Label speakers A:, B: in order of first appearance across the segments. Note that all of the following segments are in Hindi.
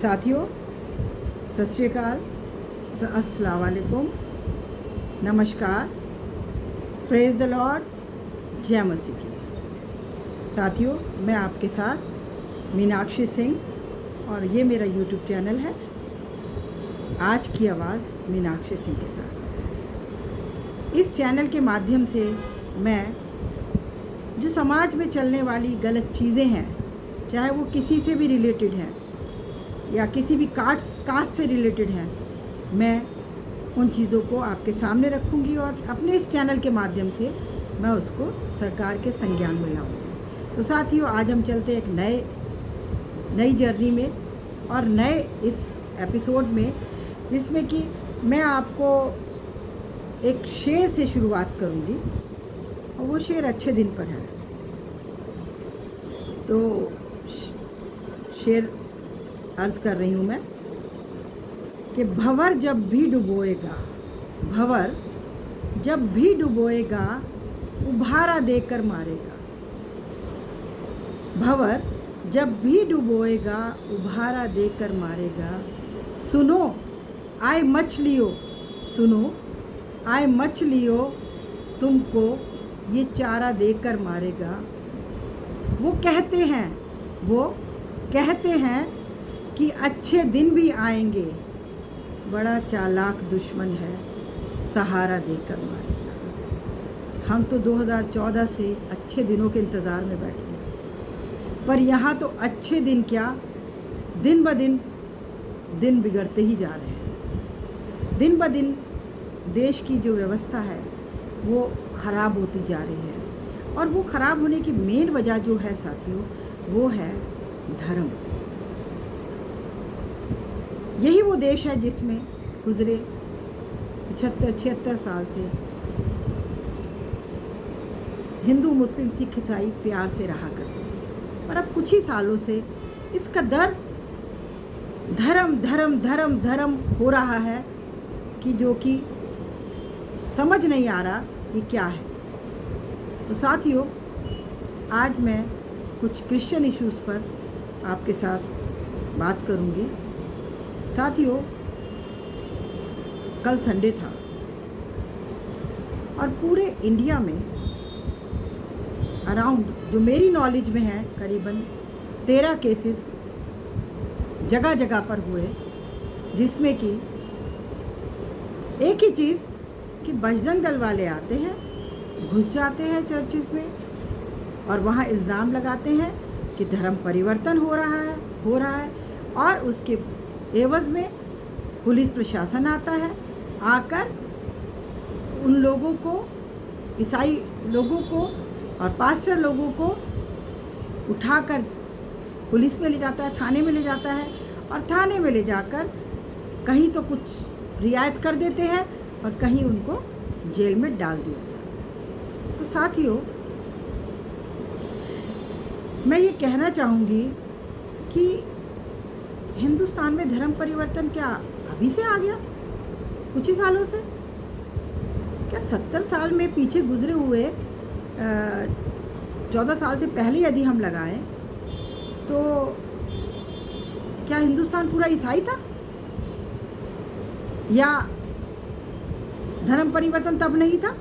A: साथियों, सत श्री अकाल, अस्सलाम वालेकुम, नमस्कार, प्रेज द लॉर्ड, जय मसीह की। साथियों, मैं आपके साथ मीनाक्षी सिंह और ये मेरा यूट्यूब चैनल है आज की आवाज़ मीनाक्षी सिंह के साथ। इस चैनल के माध्यम से मैं जो समाज में चलने वाली गलत चीज़ें हैं, चाहे वो किसी से भी रिलेटेड हैं या किसी भी कास्ट से रिलेटेड है, मैं उन चीज़ों को आपके सामने रखूँगी और अपने इस चैनल के माध्यम से मैं उसको सरकार के संज्ञान में लाऊँगी। तो साथियों, आज हम चलते एक नई जर्नी में और नए इस एपिसोड में, जिसमें कि मैं आपको एक शेर से शुरुआत करूँगी और वो शेर अच्छे दिन पर है। तो शेर अर्ज कर रही हूँ मैं कि भंवर जब भी डुबोएगा उभारा देकर मारेगा। भंवर जब भी डुबोएगा उभारा देकर मारेगा। सुनो आए मछलियों तुमको ये चारा देकर मारेगा। वो कहते हैं कि अच्छे दिन भी आएंगे, बड़ा चालाक दुश्मन है, सहारा देकर मारेगा। हम तो 2014 से अच्छे दिनों के इंतज़ार में बैठे हैं, पर यहाँ तो अच्छे दिन क्या, दिन ब दिन बिगड़ते ही जा रहे हैं। दिन ब दिन देश की जो व्यवस्था है वो ख़राब होती जा रही है, और वो ख़राब होने की मेन वजह जो है साथियों, वो है धर्म। यही वो देश है जिसमें गुज़रे 75-76 साल से हिंदू, मुस्लिम, सिख, ईसाई प्यार से रहा करते थे, और अब कुछ ही सालों से इसका दर धर्म हो रहा है कि जो कि समझ नहीं आ रहा ये क्या है। तो साथियों, आज मैं कुछ क्रिश्चियन इश्यूज़ पर आपके साथ बात करूंगी। साथियों, कल संडे था और पूरे इंडिया में अराउंड, जो मेरी नॉलेज में है, करीबन 13 केसेस जगह जगह पर हुए, जिसमें कि एक ही चीज़ कि बजरंग दल वाले आते हैं, घुस जाते हैं चर्चिस में और वहाँ इल्ज़ाम लगाते हैं कि धर्म परिवर्तन हो रहा है और उसके एवज़ में पुलिस प्रशासन आता है, आकर उन लोगों को, ईसाई लोगों को और पास्टर लोगों को उठाकर पुलिस में ले जाता है, थाने में ले जाता है, और थाने में ले जाकर कहीं तो कुछ रियायत कर देते हैं और कहीं उनको जेल में डाल दिया जाता है। तो साथियों, मैं ये कहना चाहूँगी कि हिंदुस्तान में धर्म परिवर्तन क्या अभी से आ गया, कुछ ही सालों से? क्या 70 साल में पीछे गुजरे हुए 14 साल से पहले यदि हम लगाएं तो क्या हिंदुस्तान पूरा ईसाई था? या धर्म परिवर्तन तब नहीं था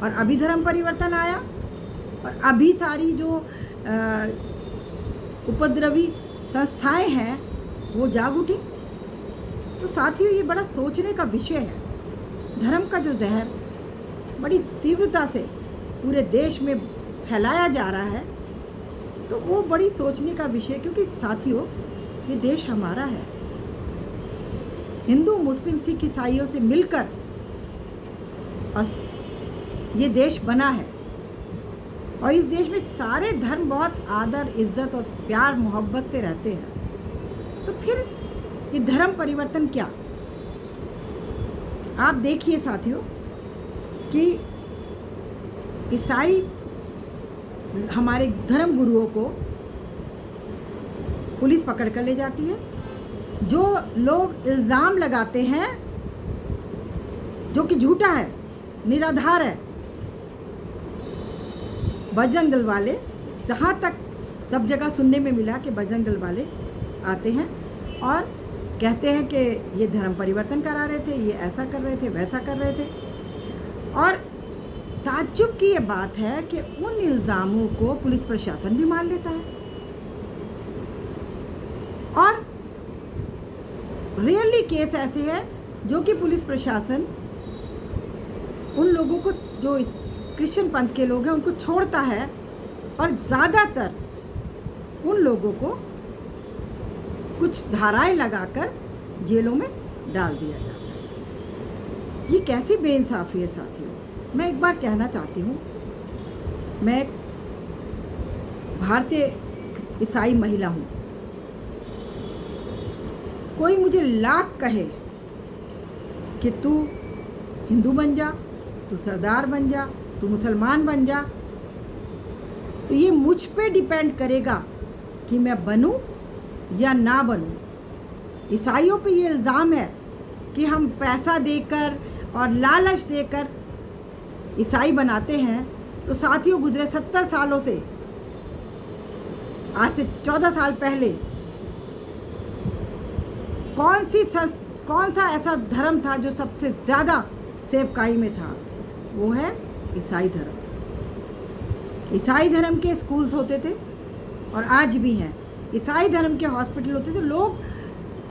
A: और अभी धर्म परिवर्तन आया और अभी सारी जो उपद्रवी संस्थाएं हैं वो जाग उठी? तो साथियों, ये बड़ा सोचने का विषय है। धर्म का जो जहर बड़ी तीव्रता से पूरे देश में फैलाया जा रहा है, तो वो बड़ी सोचने का विषय, क्योंकि साथियों, ये देश हमारा है। हिंदू, मुस्लिम, सिख, ईसाइयों से मिलकर और ये देश बना है, और इस देश में सारे धर्म बहुत आदर, इज्जत और प्यार मोहब्बत से रहते हैं। तो फिर ये धर्म परिवर्तन क्या? आप देखिए साथियों कि ईसाई हमारे धर्म गुरुओं को पुलिस पकड़ कर ले जाती है। जो लोग इल्ज़ाम लगाते हैं जो कि झूठा है, निराधार है, बजरंग दल वाले, जहाँ तक सब जगह सुनने में मिला कि बजरंग दल वाले आते हैं और कहते हैं कि ये धर्म परिवर्तन करा रहे थे, ये ऐसा कर रहे थे, वैसा कर रहे थे। और ताज्जुब की ये बात है कि उन इल्ज़ामों को पुलिस प्रशासन भी मान लेता है। और रियली केस ऐसे है जो कि पुलिस प्रशासन उन लोगों को, जो क्रिश्चियन पंथ के लोग हैं, उनको छोड़ता है और ज़्यादातर उन लोगों को कुछ धाराएं लगाकर जेलों में डाल दिया जाता है। ये कैसी बेइंसाफ़ी है साथियों। मैं एक बार कहना चाहती हूँ, मैं भारतीय ईसाई महिला हूँ। कोई मुझे लाख कहे कि तू हिंदू बन जा, तू सरदार बन जा, तू मुसलमान बन जा, तो ये मुझ पे डिपेंड करेगा कि मैं बनूं या ना बनूं। ईसाइयों पे ये इल्ज़ाम है कि हम पैसा देकर और लालच देकर ईसाई बनाते हैं। तो साथियों, गुजरे 70 सालों से, आज से 14 साल पहले कौन सा ऐसा धर्म था जो सबसे ज़्यादा सेवकाई में था? वो है ईसाई धर्म। ईसाई धर्म के स्कूल्स होते थे और आज भी हैं। ईसाई धर्म के हॉस्पिटल होते थे। लोग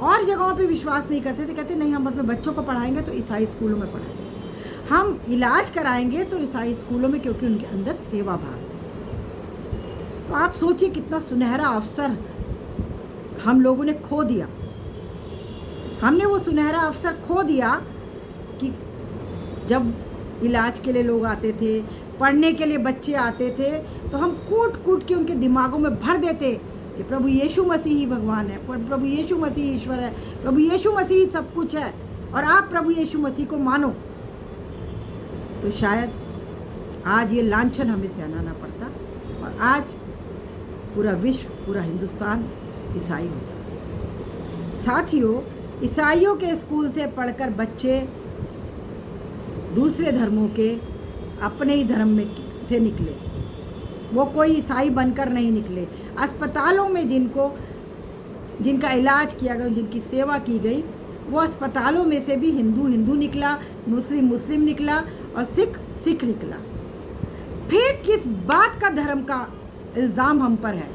A: और जगहों पे विश्वास नहीं करते थे, कहते नहीं, हम अपने बच्चों को पढ़ाएंगे तो ईसाई स्कूलों में पढ़ाएंगे, हम इलाज कराएंगे तो ईसाई स्कूलों में, क्योंकि उनके अंदर सेवा भाव। तो आप सोचिए कितना सुनहरा अवसर हम लोगों ने खो दिया। हमने वो सुनहरा अवसर खो दिया कि जब इलाज के लिए लोग आते थे, पढ़ने के लिए बच्चे आते थे, तो हम कूट कूट के उनके दिमागों में भर देते कि प्रभु यीशु मसीह ही भगवान है, प्रभु यीशु मसीह ईश्वर है, प्रभु यीशु मसीह सब कुछ है और आप प्रभु यीशु मसीह को मानो। तो शायद आज ये लांछन हमें सहना ना पड़ता और आज पूरा विश्व, पूरा हिंदुस्तान ईसाई होता। साथियों, ईसाइयों के स्कूल से पढ़कर बच्चे दूसरे धर्मों के अपने ही धर्म में से निकले। वो कोई ईसाई बनकर नहीं निकले। अस्पतालों में जिनका इलाज किया गया, जिनकी सेवा की गई, वो अस्पतालों में से भी हिंदू निकला, मुस्लिम निकला और सिख निकला। फिर किस बात का धर्म का इल्ज़ाम हम पर है?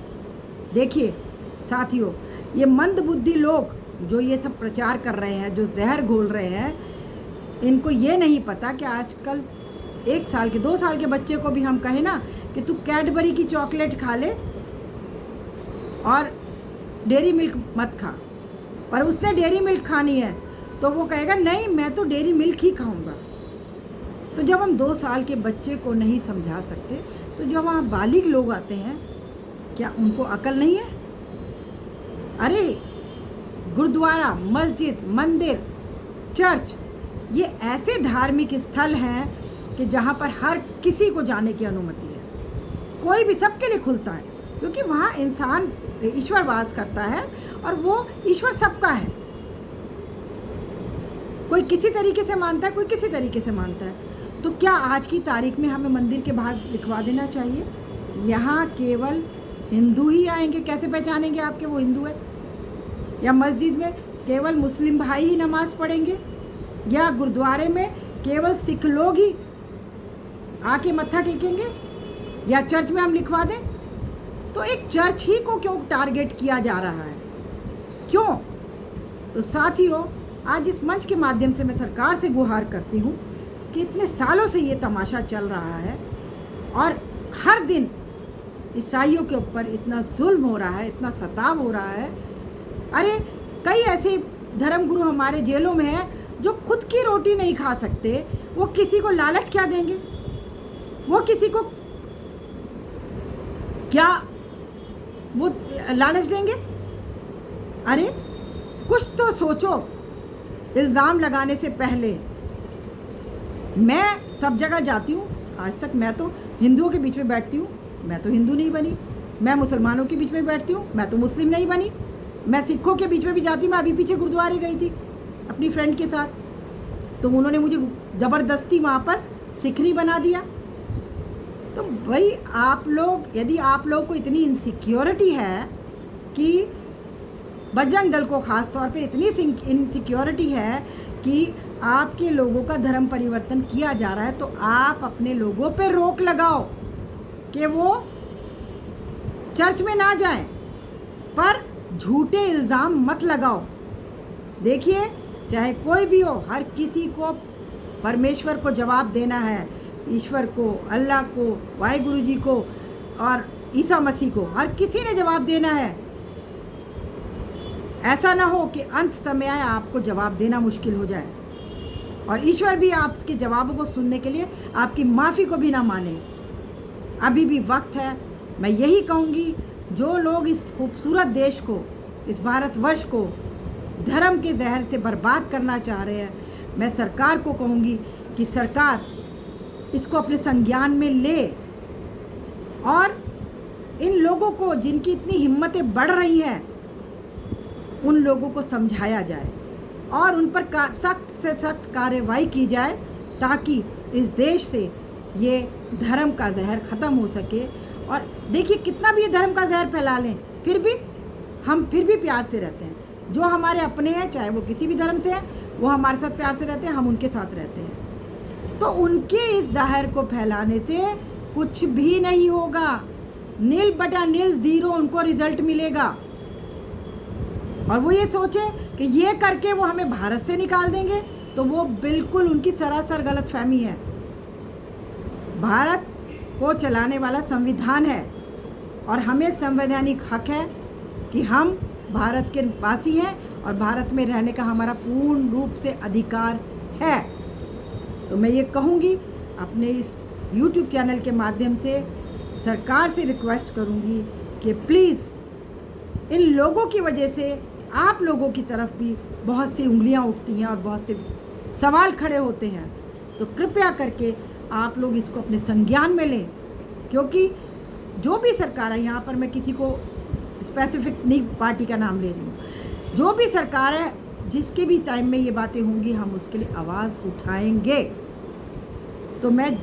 A: देखिए साथियों, ये मंदबुद्धि लोग जो ये सब प्रचार कर रहे हैं, जो जहर घोल रहे हैं, इनको ये नहीं पता कि आजकल 1 साल के 2 साल के बच्चे को भी हम कहें ना कि तू कैडबरी की चॉकलेट खा ले और डेयरी मिल्क मत खा, पर उसने डेयरी मिल्क खानी है तो वो कहेगा नहीं, मैं तो डेयरी मिल्क ही खाऊंगा। तो जब हम 2 साल के बच्चे को नहीं समझा सकते, तो जो वहाँ बालिग लोग आते हैं, क्या उनको अकल नहीं है? अरे गुरुद्वारा, मस्जिद, मंदिर, चर्च, ये ऐसे धार्मिक स्थल हैं कि जहाँ पर हर किसी को जाने की अनुमति है। कोई भी, सबके लिए खुलता है, क्योंकि वहाँ इंसान ईश्वर वास करता है और वो ईश्वर सबका है। कोई किसी तरीके से मानता है, कोई किसी तरीके से मानता है। तो क्या आज की तारीख में हमें मंदिर के बाहर लिखवा देना चाहिए यहाँ केवल हिंदू ही आएंगे? कैसे पहचानेंगे आपके वो हिंदू है? या मस्जिद में केवल मुस्लिम भाई ही नमाज़ पढ़ेंगे? या गुरुद्वारे में केवल सिख लोग ही आके मत्था टेकेंगे? या चर्च में हम लिखवा दें? तो एक चर्च ही को क्यों टारगेट किया जा रहा है? क्यों? तो साथियों, आज इस मंच के माध्यम से मैं सरकार से गुहार करती हूँ कि इतने सालों से ये तमाशा चल रहा है और हर दिन ईसाइयों के ऊपर इतना जुल्म हो रहा है, इतना सताव हो रहा है। अरे कई ऐसे धर्मगुरु हमारे जेलों में हैं जो खुद की रोटी नहीं खा सकते, वो किसी को लालच क्या देंगे? वो किसी को क्या वो लालच देंगे? अरे कुछ तो सोचो। इल्ज़ाम लगाने से पहले, मैं सब जगह जाती हूँ, आज तक मैं तो हिंदुओं के बीच में बैठती हूँ, मैं तो हिंदू नहीं बनी। मैं मुसलमानों के बीच में बैठती हूँ, मैं तो मुस्लिम नहीं बनी। मैं सिखों के बीच में भी जाती हूँ। मैं अभी पीछे गुरुद्वारे गई थी अपनी फ्रेंड के साथ, तो उन्होंने मुझे ज़बरदस्ती वहाँ पर सिखनी बना दिया। तो भाई आप लोग, यदि आप लोग को इतनी इनसिक्योरिटी है कि बजरंग दल को ख़ास तौर पे इतनी इनसिक्योरिटी है कि आपके लोगों का धर्म परिवर्तन किया जा रहा है, तो आप अपने लोगों पे रोक लगाओ कि वो चर्च में ना जाएं, पर झूठे इल्ज़ाम मत लगाओ। देखिए, चाहे कोई भी हो, हर किसी को परमेश्वर को जवाब देना है, ईश्वर को, अल्लाह को, वाहिगुरु जी को और ईसा मसीह को, हर किसी ने जवाब देना है। ऐसा ना हो कि अंत समय आए आपको जवाब देना मुश्किल हो जाए और ईश्वर भी आपके जवाबों को सुनने के लिए आपकी माफ़ी को भी ना माने। अभी भी वक्त है। मैं यही कहूँगी, जो लोग इस खूबसूरत देश को, इस भारतवर्ष को धर्म के जहर से बर्बाद करना चाह रहे हैं, मैं सरकार को कहूँगी कि सरकार इसको अपने संज्ञान में ले और इन लोगों को, जिनकी इतनी हिम्मतें बढ़ रही हैं, उन लोगों को समझाया जाए और उन पर सख्त से सख्त कार्रवाई की जाए, ताकि इस देश से ये धर्म का जहर ख़त्म हो सके। और देखिए, कितना भी ये धर्म का जहर फैला लें, फिर भी हम फिर भी प्यार से रहते हैं। जो हमारे अपने हैं, चाहे वो किसी भी धर्म से हैं, वो हमारे साथ प्यार से रहते हैं, हम उनके साथ रहते हैं। तो उनके इस जहर को फैलाने से कुछ भी नहीं होगा। 0/0 उनको रिजल्ट मिलेगा। और वो ये सोचे कि ये करके वो हमें भारत से निकाल देंगे, तो वो बिल्कुल उनकी सरासर गलतफहमी है। भारत को चलाने वाला संविधान है और हमें संवैधानिक हक है कि हम भारत के वासी हैं और भारत में रहने का हमारा पूर्ण रूप से अधिकार है। तो मैं ये कहूँगी, अपने इस YouTube चैनल के माध्यम से सरकार से रिक्वेस्ट करूँगी कि प्लीज़, इन लोगों की वजह से आप लोगों की तरफ भी बहुत सी उंगलियां उठती हैं और बहुत से सवाल खड़े होते हैं। तो कृपया करके आप लोग इसको अपने संज्ञान में लें, क्योंकि जो भी सरकार है, यहाँ पर मैं किसी को स्पेसिफिक नहीं पार्टी का नाम ले रही हूँ, जो भी सरकार है, जिसके भी टाइम में ये बातें होंगी, हम उसके लिए आवाज़ उठाएंगे। तो मैं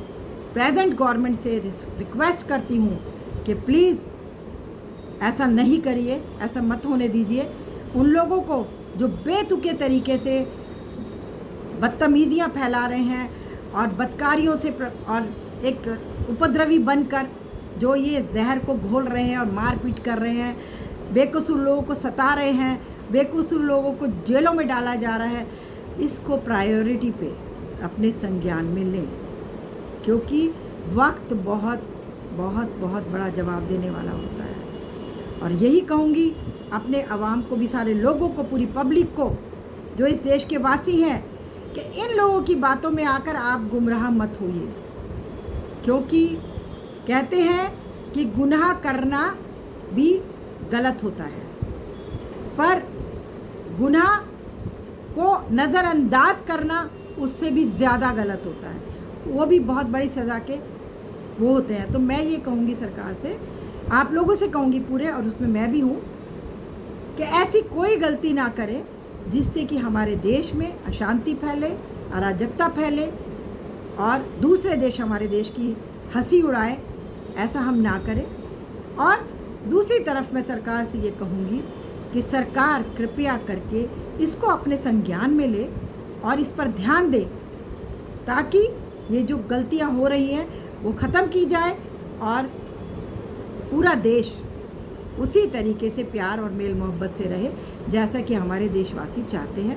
A: प्रेजेंट गवर्नमेंट से रिक्वेस्ट करती हूँ कि प्लीज़ ऐसा नहीं करिए, ऐसा मत होने दीजिए। उन लोगों को जो बेतुके तरीके से बदतमीज़ियाँ फैला रहे हैं और बदकारियों से और एक उपद्रवी बनकर जो ये जहर को घोल रहे हैं और मारपीट कर रहे हैं, बेकसूर लोगों को सता रहे हैं, बेकसूर लोगों को जेलों में डाला जा रहा है, इसको प्रायोरिटी पे अपने संज्ञान में लें, क्योंकि वक्त बहुत बहुत बहुत बड़ा जवाब देने वाला होता है। और यही कहूँगी अपने अवाम को भी, सारे लोगों को, पूरी पब्लिक को जो इस देश के वासी हैं, कि इन लोगों की बातों में आकर आप गुमराह मत होइए, क्योंकि कहते हैं कि गुनाह करना भी गलत होता है, पर गुनाह को नज़रअंदाज करना उससे भी ज़्यादा गलत होता है, वो भी बहुत बड़ी सज़ा के वो होते हैं। तो मैं ये कहूँगी सरकार से, आप लोगों से कहूँगी पूरे, और उसमें मैं भी हूँ, कि ऐसी कोई गलती ना करें जिससे कि हमारे देश में अशांति फैले, अराजकता फैले और दूसरे देश हमारे देश की हंसी उड़ाए। ऐसा हम ना करें। और दूसरी तरफ मैं सरकार से ये कहूँगी कि सरकार कृपया करके इसको अपने संज्ञान में ले और इस पर ध्यान दे, ताकि ये जो गलतियाँ हो रही हैं वो ख़त्म की जाए और पूरा देश उसी तरीके से प्यार और मेल मोहब्बत से रहे जैसा कि हमारे देशवासी चाहते हैं।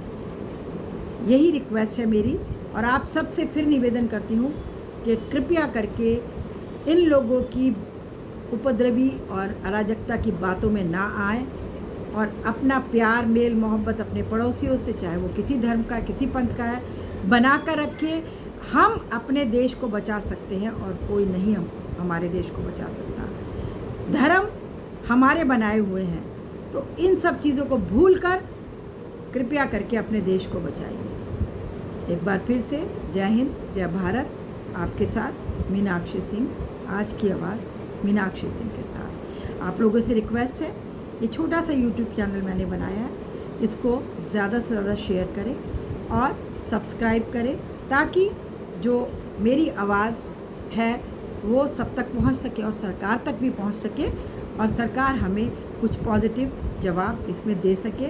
A: यही रिक्वेस्ट है मेरी, और आप सबसे फिर निवेदन करती हूँ कि कृपया करके इन लोगों की उपद्रवी और अराजकता की बातों में ना आए और अपना प्यार मेल मोहब्बत अपने पड़ोसियों से, चाहे वो किसी धर्म का, किसी पंथ का है, बना कर रखें। हम अपने देश को बचा सकते हैं और कोई नहीं हमारे देश को बचा सकता। धर्म हमारे बनाए हुए हैं, तो इन सब चीज़ों को भूलकर कृपया करके अपने देश को बचाइए। एक बार फिर से जय हिंद, जय भारत। आपके साथ मीनाक्षी सिंह, आज की आवाज़ मीनाक्षी सिंह के साथ। आप लोगों से रिक्वेस्ट है, ये छोटा सा YouTube चैनल मैंने बनाया है, इसको ज़्यादा से ज़्यादा शेयर करें और सब्सक्राइब करें, ताकि जो मेरी आवाज़ है वो सब तक पहुंच सके और सरकार तक भी पहुंच सके, और सरकार हमें कुछ पॉजिटिव जवाब इसमें दे सके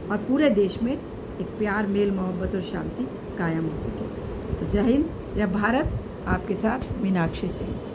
A: और पूरे देश में एक प्यार, मेल, मोहब्बत और शांति कायम हो सके। तो जय हिंद, जय भारत। आपके साथ मीनाक्षी सिंह।